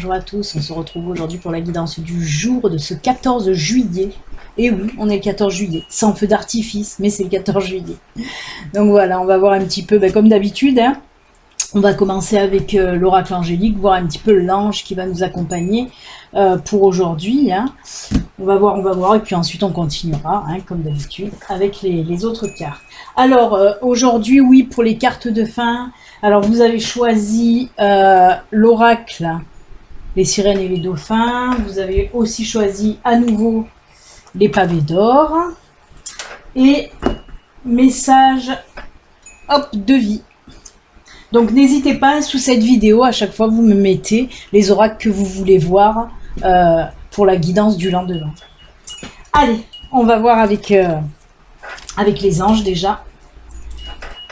bonjour à tous. On se retrouve aujourd'hui pour la guidance du jour de ce 14 juillet. Et oui, on est le 14 juillet, sans feu d'artifice, mais c'est le 14 juillet. Donc voilà, on va voir un petit peu, comme d'habitude, hein, on va commencer avec l'oracle angélique, voir un petit peu l'ange qui va nous accompagner pour aujourd'hui. Hein. On va voir, et puis ensuite on continuera, hein, comme d'habitude, avec les autres cartes. Alors, aujourd'hui, oui, pour les cartes de fin, alors vous avez choisi l'oracle, les sirènes et les dauphins. Vous avez aussi choisi à nouveau les pavés d'or. Et message, hop, de vie. Donc n'hésitez pas, sous cette vidéo, à chaque fois vous me mettez les oracles que vous voulez voir pour la guidance du lendemain. Allez, on va voir avec les anges déjà,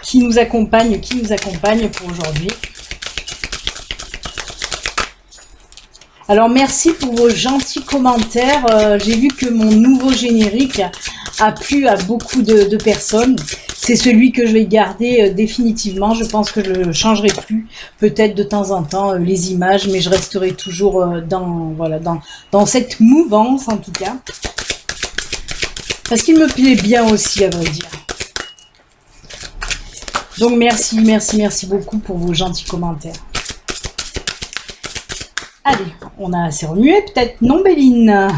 qui nous accompagnent pour aujourd'hui. Alors merci pour vos gentils commentaires. J'ai vu que mon nouveau générique a plu à beaucoup de personnes. C'est celui que je vais garder définitivement. Je pense que je ne changerai plus, peut-être de temps en temps, les images, mais je resterai toujours dans cette mouvance en tout cas. Parce qu'il me plaît bien aussi, à vrai dire. Donc merci beaucoup pour vos gentils commentaires. Allez, on a assez remué, peut-être non, Béline.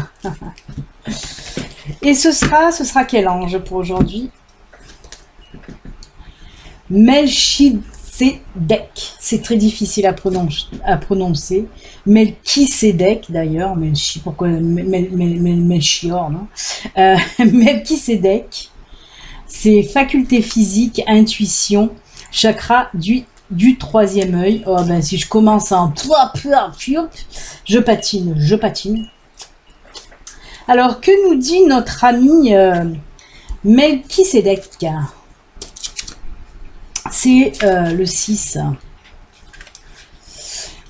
Et ce sera quel ange pour aujourd'hui? Melchizedek. C'est très difficile à prononcer. Melchizedek, d'ailleurs. Pourquoi Melchior, non? Melchizedek. C'est faculté physique, intuition, chakra du troisième œil. Oh ben si je commence en je patine. Alors que nous dit notre ami Melchizedek? C'est le 6.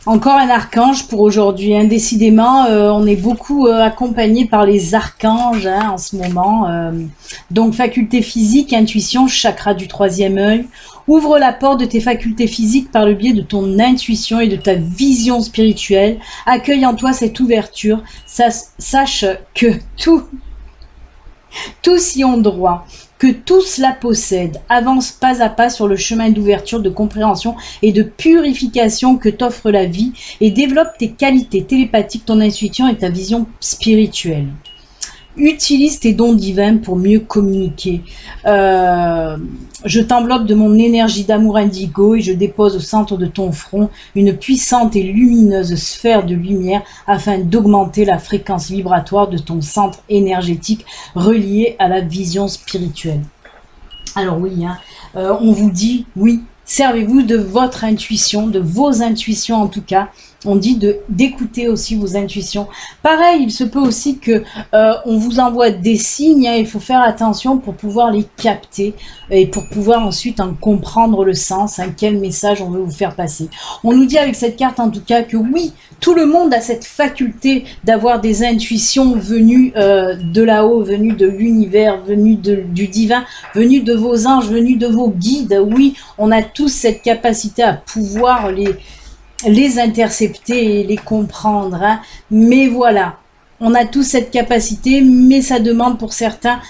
Encore un archange pour aujourd'hui. Hein. Décidément, on est beaucoup accompagné par les archanges hein, en ce moment. Donc, faculté physique, intuition, chakra du troisième œil. Ouvre la porte de tes facultés physiques par le biais de ton intuition et de ta vision spirituelle. Accueille en toi cette ouverture. Sache que tous y ont droit. Que tout cela possède, avance pas à pas sur le chemin d'ouverture, de compréhension et de purification que t'offre la vie et développe tes qualités télépathiques, ton intuition et ta vision spirituelle. Utilise tes dons divins pour mieux communiquer. Je t'enveloppe de mon énergie d'amour indigo et je dépose au centre de ton front une puissante et lumineuse sphère de lumière afin d'augmenter la fréquence vibratoire de ton centre énergétique relié à la vision spirituelle. Alors oui, hein, on vous dit, oui, servez-vous de votre intuition, de vos intuitions en tout cas. On dit d'écouter aussi vos intuitions. Pareil, il se peut aussi que on vous envoie des signes. Hein, il faut faire attention pour pouvoir les capter et pour pouvoir ensuite en comprendre le sens. Hein, quel message on veut vous faire passer. On nous dit avec cette carte en tout cas que oui, tout le monde a cette faculté d'avoir des intuitions venues de là-haut, venues de l'univers, venues du divin, venues de vos anges, venues de vos guides. Oui, on a tous cette capacité à pouvoir les intercepter et les comprendre. Hein. Mais voilà, on a tous cette capacité, mais ça demande pour certains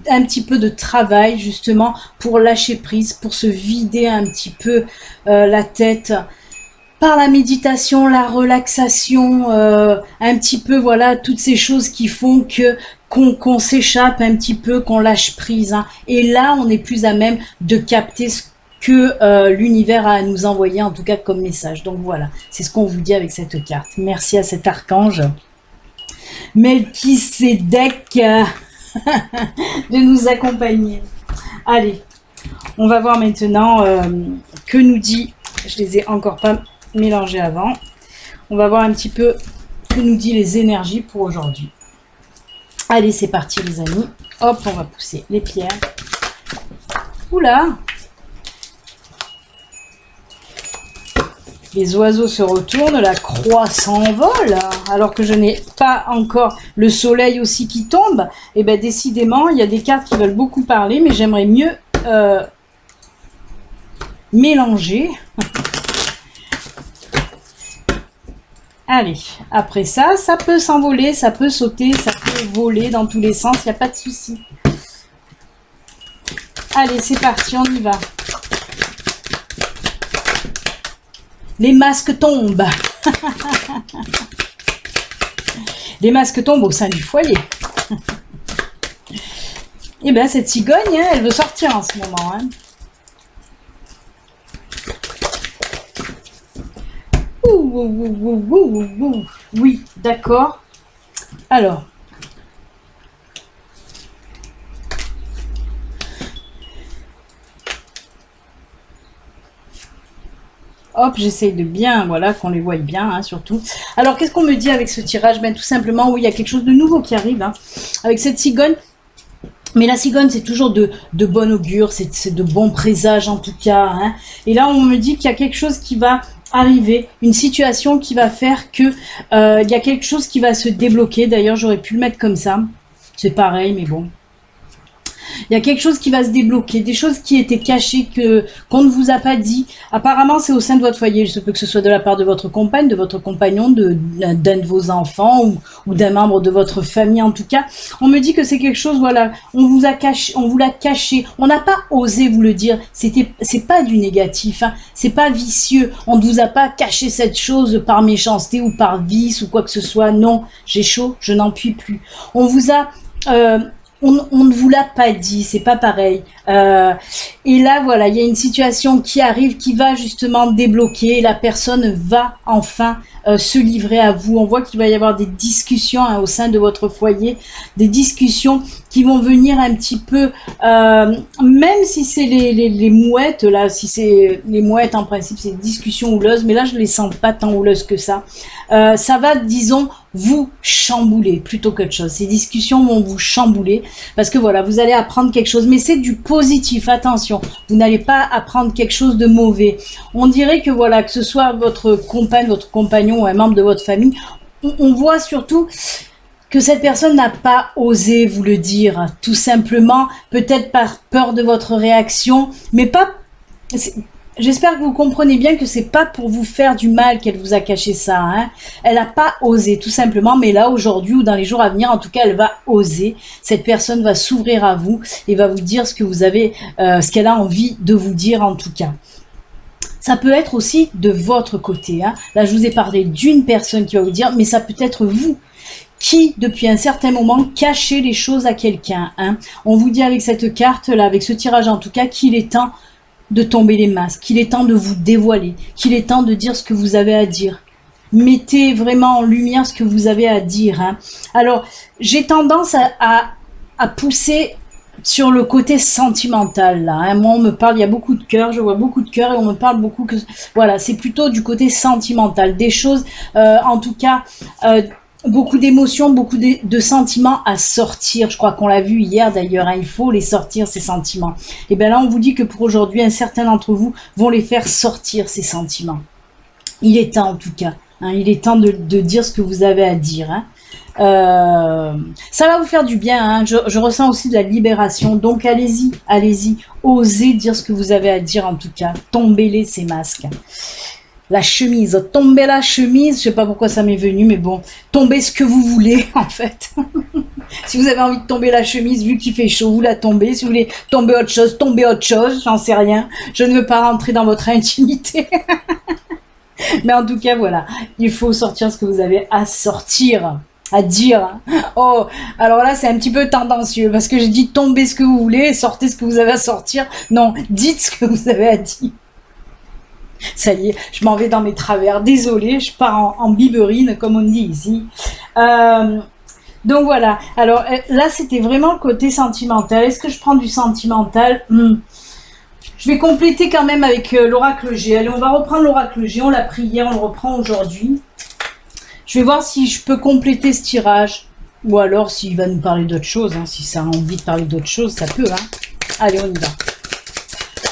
un petit peu de travail, justement, pour lâcher prise, pour se vider un petit peu la tête par la méditation, la relaxation, un petit peu, voilà, toutes ces choses qui font qu'on s'échappe un petit peu, qu'on lâche prise. Hein. Et là, on est plus à même de capter ce que l'univers a à nous envoyer, en tout cas comme message. Donc voilà, c'est ce qu'on vous dit avec cette carte. Merci à cet archange Melchizedek de nous accompagner. Allez, on va voir maintenant que nous dit, je les ai encore pas mélangés avant, on va voir un petit peu que nous dit les énergies pour aujourd'hui. Allez, c'est parti les amis. Hop, on va pousser les pierres. Oula! Les oiseaux se retournent, la croix s'envole, alors que je n'ai pas encore le soleil aussi qui tombe. Et bien décidément, il y a des cartes qui veulent beaucoup parler, mais j'aimerais mieux mélanger. Allez, après ça, ça peut s'envoler, ça peut sauter, ça peut voler dans tous les sens, il n'y a pas de souci. Allez, c'est parti, on y va. Les masques tombent. Les masques tombent au sein du foyer. Et bien, cette cigogne, hein, elle veut sortir en ce moment. Hein. Oui, d'accord. Alors. Hop, j'essaye de bien, voilà, qu'on les voie bien, hein, surtout. Alors, qu'est-ce qu'on me dit avec ce tirage? Ben, tout simplement, oui, il y a quelque chose de nouveau qui arrive, hein, avec cette cigogne. Mais la cigogne, c'est toujours de bon augure, c'est de bons présages, en tout cas. Hein. Et là, on me dit qu'il y a quelque chose qui va arriver, une situation qui va faire que il y a quelque chose qui va se débloquer. D'ailleurs, j'aurais pu le mettre comme ça. C'est pareil, mais bon. Il y a quelque chose qui va se débloquer, des choses qui étaient cachées, qu'on ne vous a pas dit. Apparemment, c'est au sein de votre foyer. Il se peut que ce soit de la part de votre compagne, de votre compagnon, d'un de vos enfants ou d'un membre de votre famille. En tout cas, on me dit que c'est quelque chose, voilà, on vous a caché, on vous l'a caché. On n'a pas osé vous le dire. C'est pas du négatif, hein. C'est pas vicieux. On ne vous a pas caché cette chose par méchanceté ou par vice ou quoi que ce soit. Non, j'ai chaud, je n'en puis plus. On vous a on ne vous l'a pas dit, c'est pas pareil. Et là, voilà, il y a une situation qui arrive, qui va justement débloquer. La personne va enfin se livrer à vous. On voit qu'il va y avoir des discussions hein, au sein de votre foyer, des discussions qui vont venir un petit peu, même si c'est les mouettes, là, si c'est les mouettes, en principe, c'est des discussions houleuses, mais là, je les sens pas tant houleuses que ça. Ça va, disons, vous chambouler plutôt qu'autre chose. Ces discussions vont vous chambouler parce que voilà, vous allez apprendre quelque chose, mais c'est du positif, attention, vous n'allez pas apprendre quelque chose de mauvais. On dirait que voilà, que ce soit votre compagne, votre compagnon ou un membre de votre famille, on voit surtout que cette personne n'a pas osé vous le dire, tout simplement, peut-être par peur de votre réaction, mais pas... J'espère que vous comprenez bien que c'est pas pour vous faire du mal qu'elle vous a caché ça. Hein. Elle n'a pas osé, tout simplement. Mais là, aujourd'hui ou dans les jours à venir, en tout cas, elle va oser. Cette personne va s'ouvrir à vous et va vous dire ce que vous avez, ce qu'elle a envie de vous dire, en tout cas. Ça peut être aussi de votre côté. Hein. Là, je vous ai parlé d'une personne qui va vous dire, mais ça peut être vous qui, depuis un certain moment, cachez les choses à quelqu'un. Hein. On vous dit avec cette carte-là, avec ce tirage en tout cas, qu'il est temps de tomber les masques, qu'il est temps de vous dévoiler, qu'il est temps de dire ce que vous avez à dire. Mettez vraiment en lumière ce que vous avez à dire. Hein. Alors, j'ai tendance à pousser sur le côté sentimental. Là, hein. Moi, on me parle, il y a beaucoup de cœur, je vois beaucoup de cœur et on me parle beaucoup que... Voilà, c'est plutôt du côté sentimental. Des choses, en tout cas... beaucoup d'émotions, beaucoup de sentiments à sortir. Je crois qu'on l'a vu hier d'ailleurs. Hein, il faut les sortir, ces sentiments. Et bien là, on vous dit que pour aujourd'hui, un certain d'entre vous vont les faire sortir, ces sentiments. Il est temps en tout cas. Hein, il est temps de dire ce que vous avez à dire. Hein. Ça va vous faire du bien. Hein. Je ressens aussi de la libération. Donc allez-y, allez-y. Osez dire ce que vous avez à dire en tout cas. Tombez-les ces masques. La chemise, tombez la chemise, je sais pas pourquoi ça m'est venu, mais bon, tombez ce que vous voulez, en fait. Si vous avez envie de tomber la chemise, vu qu'il fait chaud, vous la tombez. Si vous voulez tomber autre chose, j'en sais rien. Je ne veux pas rentrer dans votre intimité. Mais en tout cas, voilà, il faut sortir ce que vous avez à sortir, à dire. Oh, alors là, c'est un petit peu tendancieux, parce que j'ai dit tombez ce que vous voulez, sortez ce que vous avez à sortir. Non, dites ce que vous avez à dire. Ça y est, je m'en vais dans mes travers. Désolée, je pars en biberine, comme on dit ici. Donc voilà. Alors là, c'était vraiment le côté sentimental. Est-ce que je prends du sentimental? Je vais compléter quand même avec l'oracle G. Allez, on va reprendre l'oracle G. On l'a pris hier, on le reprend aujourd'hui. Je vais voir si je peux compléter ce tirage. Ou alors s'il va nous parler d'autre chose. Hein. Si ça a envie de parler d'autre chose, ça peut. Hein. Allez, on y va.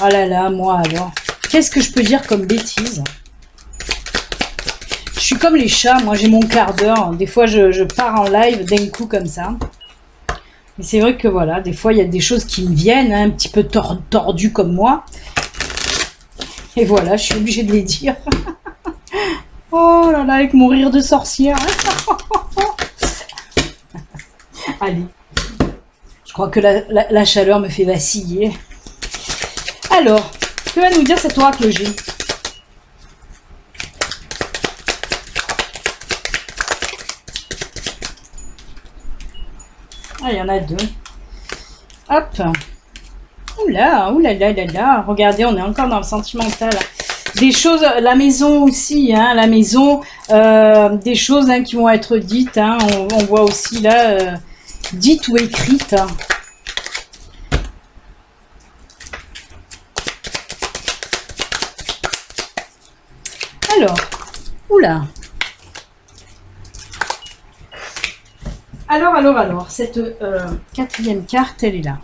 Oh là là, moi alors. Qu'est-ce que je peux dire comme bêtise? Je suis comme les chats, moi j'ai mon quart d'heure. Des fois je pars en live d'un coup comme ça. Mais c'est vrai que voilà, des fois il y a des choses qui me viennent, hein, un petit peu tordues comme moi. Et voilà, je suis obligée de les dire. Oh là là, avec mon rire de sorcière. Allez, je crois que la chaleur me fait vaciller. Alors, que va nous dire cet oracle G? Ah, il y en a deux. Hop. Oula, oula, là, là, là. Regardez, on est encore dans le sentimental. Des choses, la maison aussi, hein, la maison, des choses hein, qui vont être dites. Hein, on voit aussi là, dites ou écrites. Hein. Alors, oula. Alors, cette quatrième carte, elle est là.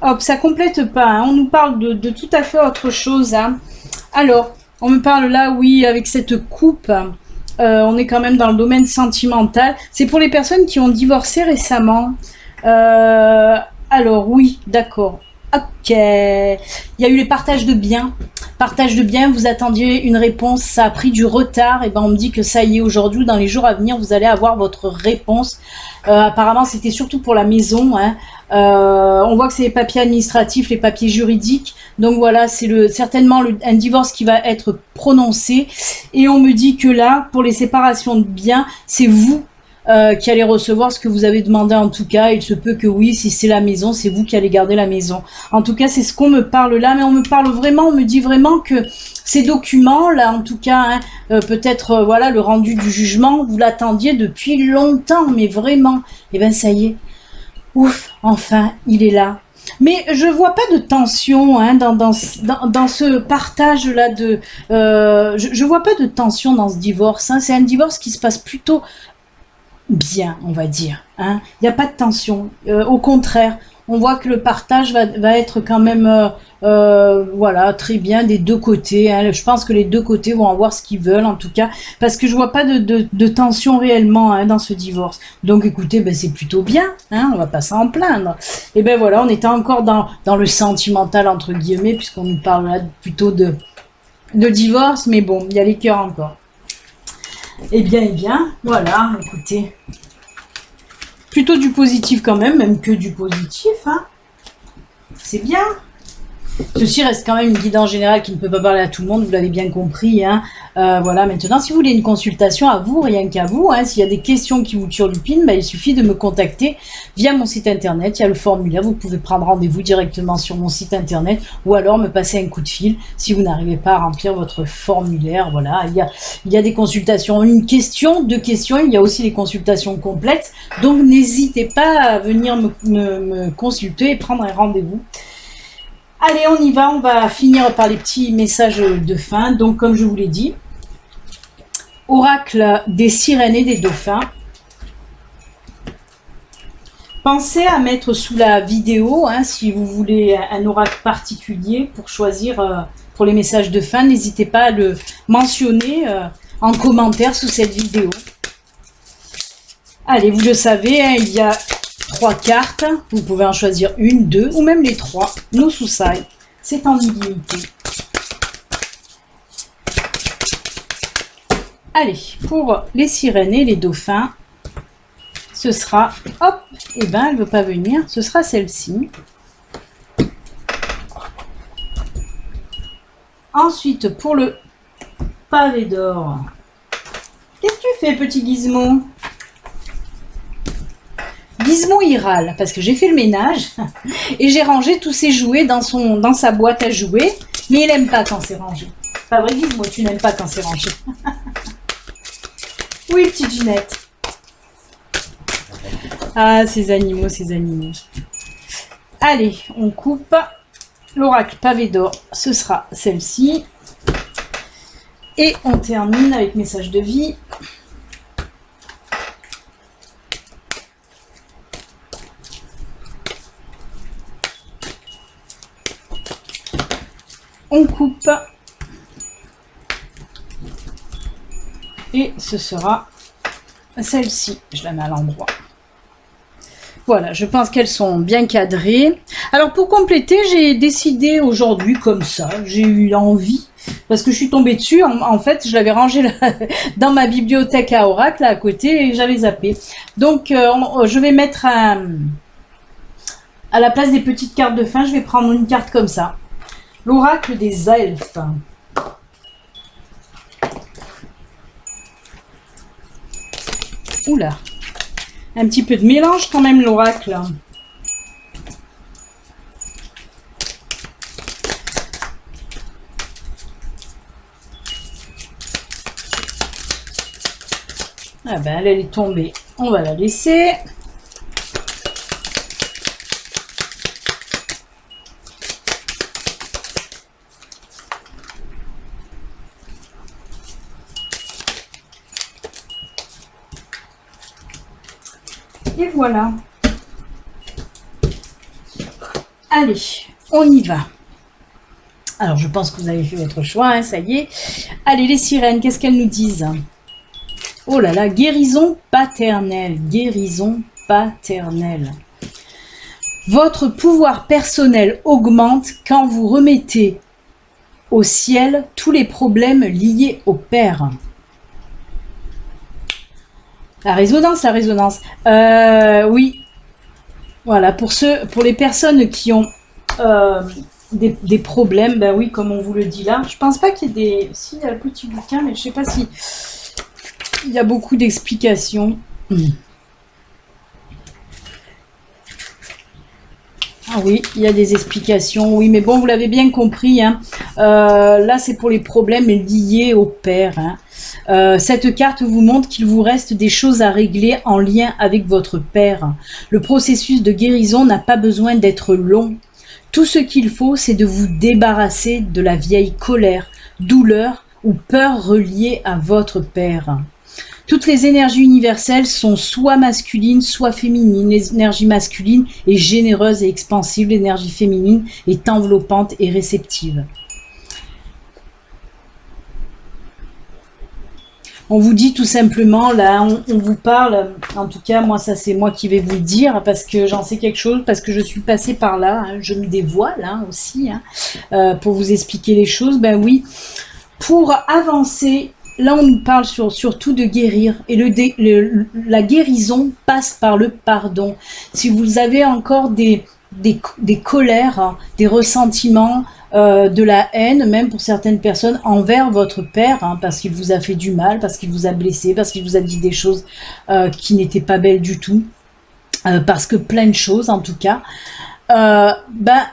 Hop, ça complète pas. Hein. On nous parle de tout à fait autre chose. Hein. Alors, on me parle là, oui, avec cette coupe. On est quand même dans le domaine sentimental. C'est pour les personnes qui ont divorcé récemment. Alors, oui, d'accord. Ok. Il y a eu les partages de biens. Partage de biens, vous attendiez une réponse, ça a pris du retard. Et ben on me dit que ça y est, aujourd'hui, dans les jours à venir, vous allez avoir votre réponse. Apparemment, c'était surtout pour la maison. Hein. On voit que c'est les papiers administratifs, les papiers juridiques. Donc voilà, c'est certainement un divorce qui va être prononcé. Et on me dit que là, pour les séparations de biens, c'est vous qui allez recevoir ce que vous avez demandé en tout cas. Il se peut que oui, si c'est la maison, c'est vous qui allez garder la maison. En tout cas, c'est ce qu'on me parle là, mais on me parle vraiment, on me dit vraiment que ces documents là, en tout cas, hein, peut-être voilà le rendu du jugement, vous l'attendiez depuis longtemps, mais vraiment, et ben ça y est, ouf, enfin, il est là. Mais je vois pas de tension hein, dans ce partage là de. Je vois pas de tension dans ce divorce. Hein. C'est un divorce qui se passe plutôt bien, on va dire. Hein. Il n'y a pas de tension. Au contraire, on voit que le partage va être quand même voilà, très bien des deux côtés. Hein. Je pense que les deux côtés vont avoir ce qu'ils veulent, en tout cas, parce que je vois pas de tension réellement hein, dans ce divorce. Donc écoutez, ben, c'est plutôt bien, hein, on va pas s'en plaindre. Et ben voilà, on était encore dans le sentimental, entre guillemets, puisqu'on nous parle là plutôt de divorce, mais bon, il y a les cœurs encore. Eh bien, voilà, écoutez. Plutôt du positif quand même que du positif, hein. C'est bien. Ceci reste quand même une guidance générale qui ne peut pas parler à tout le monde, vous l'avez bien compris. Hein. Voilà, maintenant, si vous voulez une consultation à vous, rien qu'à vous, hein, s'il y a des questions qui vous turlupinent, bah, il suffit de me contacter via mon site internet. Il y a le formulaire, vous pouvez prendre rendez-vous directement sur mon site internet ou alors me passer un coup de fil si vous n'arrivez pas à remplir votre formulaire. Voilà, il y a des consultations, une question, deux questions, il y a aussi les consultations complètes. Donc, n'hésitez pas à venir me consulter et prendre un rendez-vous. Allez, on y va, on va finir par les petits messages de fin. Donc, comme je vous l'ai dit, oracle des sirènes et des dauphins. Pensez à mettre sous la vidéo, hein, si vous voulez un oracle particulier pour choisir pour les messages de fin. N'hésitez pas à le mentionner en commentaire sous cette vidéo. Allez, vous le savez, hein, il y a 3 cartes, vous pouvez en choisir une, deux ou même les 3. No Suicide, c'est en illimité. Allez, pour les sirènes et les dauphins, ce sera, hop, et ben elle veut pas venir, ce sera celle-ci. Ensuite, pour le pavé d'or, qu'est-ce que tu fais, petit Gizmo? Gizmo il râle parce que j'ai fait le ménage et j'ai rangé tous ses jouets dans sa boîte à jouets, mais il aime pas quand c'est rangé. Pas vrai Gizmo, tu n'aimes pas quand c'est rangé. Oui, petite Ginette. Ah, ces animaux, ces animaux. Allez, on coupe. L'oracle pavé d'or, ce sera celle-ci. Et on termine avec message de vie. On coupe et ce sera celle-ci. Je la mets à l'endroit. Voilà, je pense qu'elles sont bien cadrées. Alors pour compléter, j'ai décidé aujourd'hui comme ça, j'ai eu envie parce que je suis tombée dessus. En fait, je l'avais rangé là, dans ma bibliothèque à Oracle, là, à côté, et j'avais zappé. Donc, je vais mettre à la place des petites cartes de fin, je vais prendre une carte comme ça. L'oracle des elfes. Oula. Un petit peu de mélange quand même, l'oracle. Ah ben, elle est tombée. On va la laisser. Et voilà. Allez, on y va. Alors, je pense que vous avez fait votre choix, hein, ça y est. Allez, les sirènes, qu'est-ce qu'elles nous disent? Oh là là, guérison paternelle. Guérison paternelle. Votre pouvoir personnel augmente quand vous remettez au ciel tous les problèmes liés au père. La résonance, la résonance. Oui. Voilà, pour les personnes qui ont des problèmes, ben oui, comme on vous le dit là. Je pense pas qu'il y ait des... Si, il y a le petit bouquin, mais je sais pas si... Il y a beaucoup d'explications. Ah oui, il y a des explications, oui, mais bon, vous l'avez bien compris, hein. Là, c'est pour les problèmes liés au père, hein. Cette carte vous montre qu'il vous reste des choses à régler en lien avec votre père. Le processus de guérison n'a pas besoin d'être long. Tout ce qu'il faut, c'est de vous débarrasser de la vieille colère, douleur ou peur reliée à votre père. Toutes les énergies universelles sont soit masculines, soit féminines. L'énergie masculine est généreuse et expansive. L'énergie féminine est enveloppante et réceptive. On vous dit tout simplement, là, on vous parle, en tout cas, moi, ça c'est moi qui vais vous le dire, parce que j'en sais quelque chose, parce que je suis passée par là, hein, je me dévoile hein, aussi, hein, pour vous expliquer les choses. Ben oui, pour avancer, là on nous parle surtout de guérir, et la guérison passe par le pardon. Si vous avez encore des colères, hein, des ressentiments, de la haine, même pour certaines personnes, envers votre père, hein, parce qu'il vous a fait du mal, parce qu'il vous a blessé, parce qu'il vous a dit des choses qui n'étaient pas belles du tout, parce que plein de choses en tout cas,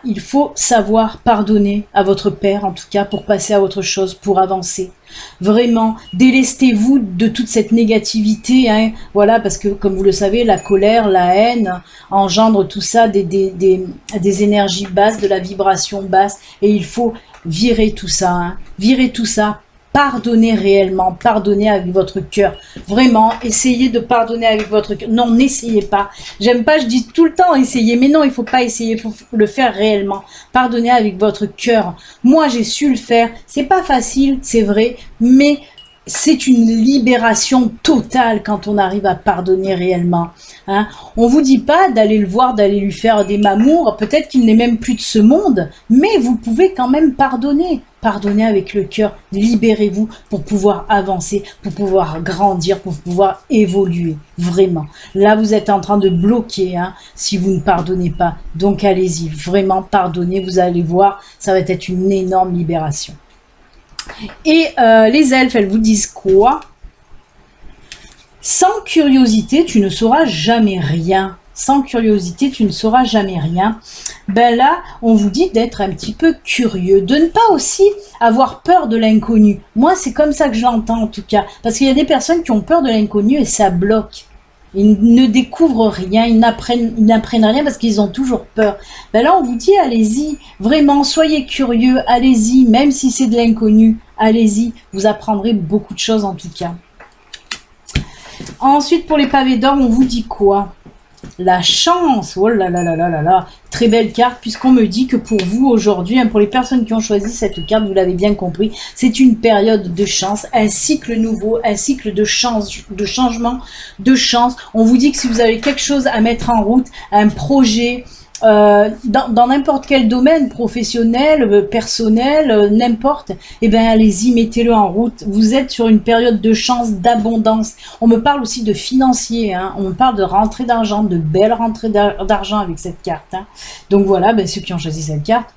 il faut savoir pardonner à votre père, en tout cas, pour passer à autre chose, pour avancer. Vraiment, délestez-vous de toute cette négativité, hein, voilà, parce que, comme vous le savez, la colère, la haine engendre tout ça, des énergies basses, de la vibration basse, et il faut virer tout ça, hein, virer tout ça. Pardonnez réellement, pardonnez avec votre cœur. Vraiment, essayez de pardonner avec votre cœur. Non, n'essayez pas. J'aime pas, je dis tout le temps essayez, mais non, il faut pas essayer, il faut le faire réellement. Pardonnez avec votre cœur. Moi, j'ai su le faire. C'est pas facile, c'est vrai, mais c'est une libération totale quand on arrive à pardonner réellement. Hein. On vous dit pas d'aller le voir, d'aller lui faire des mamours. Peut-être qu'il n'est même plus de ce monde, mais vous pouvez quand même pardonner. Pardonnez avec le cœur, libérez-vous pour pouvoir avancer, pour pouvoir grandir, pour pouvoir évoluer, vraiment. Là, vous êtes en train de bloquer, hein, si vous ne pardonnez pas. Donc, allez-y, vraiment, pardonnez, vous allez voir, ça va être une énorme libération. Et les elfes, elles vous disent quoi? Sans curiosité, tu ne sauras jamais rien. Sans curiosité, tu ne sauras jamais rien. Ben là, on vous dit d'être un petit peu curieux, de ne pas aussi avoir peur de l'inconnu. Moi, c'est comme ça que je l'entends en tout cas. Parce qu'il y a des personnes qui ont peur de l'inconnu et ça bloque. Ils ne découvrent rien, ils n'apprennent rien parce qu'ils ont toujours peur. Ben là, on vous dit, allez-y, vraiment, soyez curieux, allez-y, même si c'est de l'inconnu, allez-y, vous apprendrez beaucoup de choses en tout cas. Ensuite, pour les pavés d'or, on vous dit quoi? La chance, oh là là là là là là, très belle carte puisqu'on me dit que pour vous aujourd'hui, hein, pour les personnes qui ont choisi cette carte, vous l'avez bien compris, c'est une période de chance, un cycle nouveau, un cycle de changement, de chance. On vous dit que si vous avez quelque chose à mettre en route, un projet, dans n'importe quel domaine, professionnel, personnel, n'importe, eh ben allez-y, mettez-le en route. Vous êtes sur une période de chance, d'abondance. On me parle aussi de financier, hein. On me parle de rentrée d'argent, de belles rentrées d'argent avec cette carte, hein. Donc voilà, ben, ceux qui ont choisi cette carte,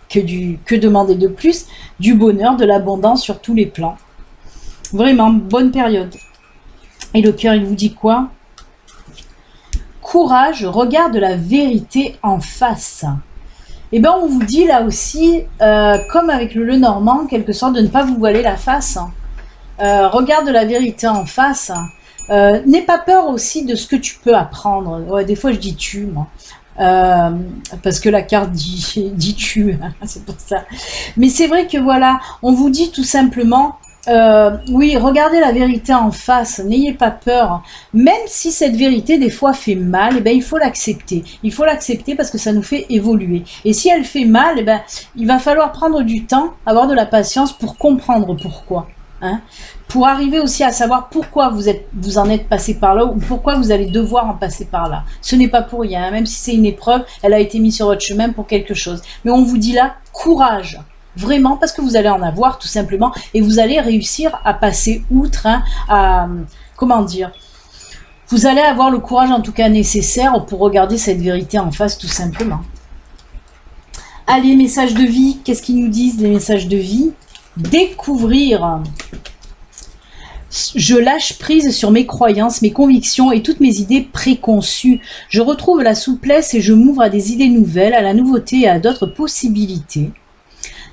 que demander de plus? Du bonheur, de l'abondance sur tous les plans. Vraiment, bonne période. Et le cœur, il vous dit quoi? Courage, regarde la vérité en face. Et bien, on vous dit là aussi, comme avec le Lenormand, en quelque sorte, de ne pas vous voiler la face. Regarde la vérité en face. N'aie pas peur aussi de ce que tu peux apprendre. Ouais, des fois, je dis tu, moi. Parce que la carte dit tu, hein, c'est pour ça. Mais c'est vrai que voilà, on vous dit tout simplement, oui, regardez la vérité en face, n'ayez pas peur. Même si cette vérité des fois fait mal, eh ben, il faut l'accepter. Il faut l'accepter parce que ça nous fait évoluer. Et si elle fait mal, eh ben, il va falloir prendre du temps, avoir de la patience pour comprendre pourquoi. Hein, pour arriver aussi à savoir pourquoi vous en êtes passé par là ou pourquoi vous allez devoir en passer par là. Ce n'est pas pour rien, hein, même si c'est une épreuve, elle a été mise sur votre chemin pour quelque chose. Mais on vous dit là, courage, vraiment, parce que vous allez en avoir tout simplement et vous allez réussir à passer outre, hein, à, comment dire, vous allez avoir le courage en tout cas nécessaire pour regarder cette vérité en face tout simplement. Allez, messages de vie, qu'est-ce qu'ils nous disent les messages de vie? Découvrir. Je lâche prise sur mes croyances, mes convictions et toutes mes idées préconçues. Je retrouve la souplesse et je m'ouvre à des idées nouvelles, à la nouveauté et à d'autres possibilités.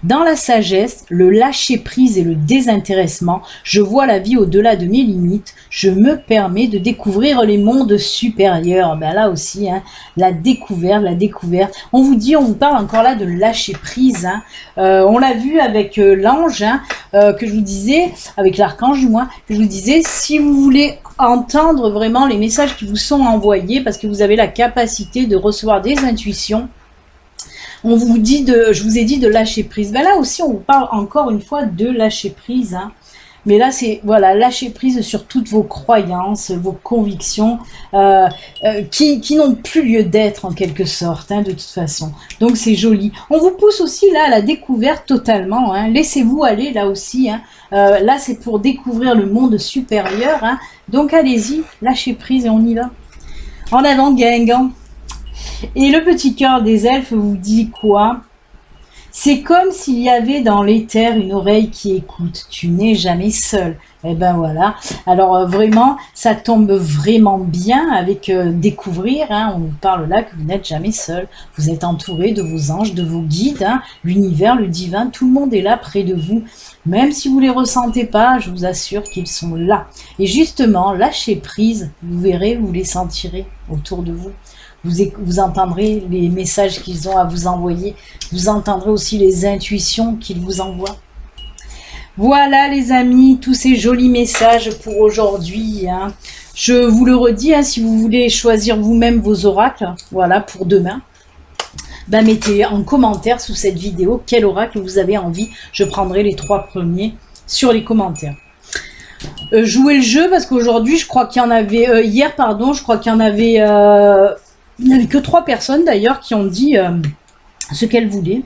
Dans la sagesse, le lâcher-prise et le désintéressement, je vois la vie au-delà de mes limites, je me permets de découvrir les mondes supérieurs. Ben là aussi, hein, la découverte. On vous dit, on vous parle encore là de lâcher-prise. Hein. On l'a vu avec l'ange, hein, que je vous disais, avec l'archange du moins, que je vous disais, si vous voulez entendre vraiment les messages qui vous sont envoyés, parce que vous avez la capacité de recevoir des intuitions, on vous dit je vous ai dit de lâcher prise. Ben là aussi, on vous parle encore une fois de lâcher prise. Hein. Mais là, c'est voilà, lâcher prise sur toutes vos croyances, vos convictions, qui n'ont plus lieu d'être en quelque sorte, hein, de toute façon. Donc c'est joli. On vous pousse aussi là à la découverte totalement. Hein. Laissez-vous aller là aussi. Hein. Là, c'est pour découvrir le monde supérieur. Hein. Donc allez-y, lâchez prise et on y va. En avant, Guingamp. Et le petit cœur des elfes vous dit quoi? C'est comme s'il y avait dans l'éther une oreille qui écoute. Tu n'es jamais seul. Et ben voilà. Alors vraiment, ça tombe vraiment bien avec découvrir. Hein. On vous parle là que vous n'êtes jamais seul. Vous êtes entouré de vos anges, de vos guides, hein. L'univers, le divin, tout le monde est là près de vous. Même si vous ne les ressentez pas, je vous assure qu'ils sont là. Et justement, lâchez prise, vous verrez, vous les sentirez autour de vous. Vous entendrez les messages qu'ils ont à vous envoyer. Vous entendrez aussi les intuitions qu'ils vous envoient. Voilà les amis, tous ces jolis messages pour aujourd'hui. Hein. Je vous le redis, hein, si vous voulez choisir vous-même vos oracles, voilà, pour demain, ben mettez en commentaire sous cette vidéo quel oracle vous avez envie. Je prendrai les 3 premiers sur les commentaires. Jouez le jeu parce qu'aujourd'hui, je crois qu'il y en avait... hier, pardon, je crois qu'il y en avait... il n'y avait que 3 personnes d'ailleurs qui ont dit ce qu'elles voulaient.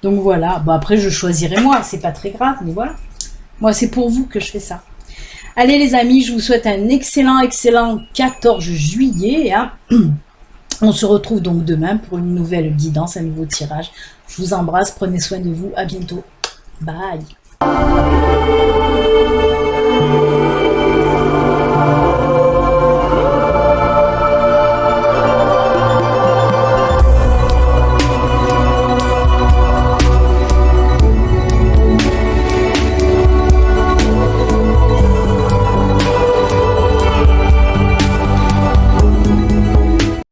Donc voilà, bon, après je choisirai moi, c'est pas très grave, mais voilà. Moi c'est pour vous que je fais ça. Allez les amis, je vous souhaite un excellent 14 juillet. Hein. On se retrouve donc demain pour une nouvelle guidance, un nouveau tirage. Je vous embrasse, prenez soin de vous, à bientôt. Bye.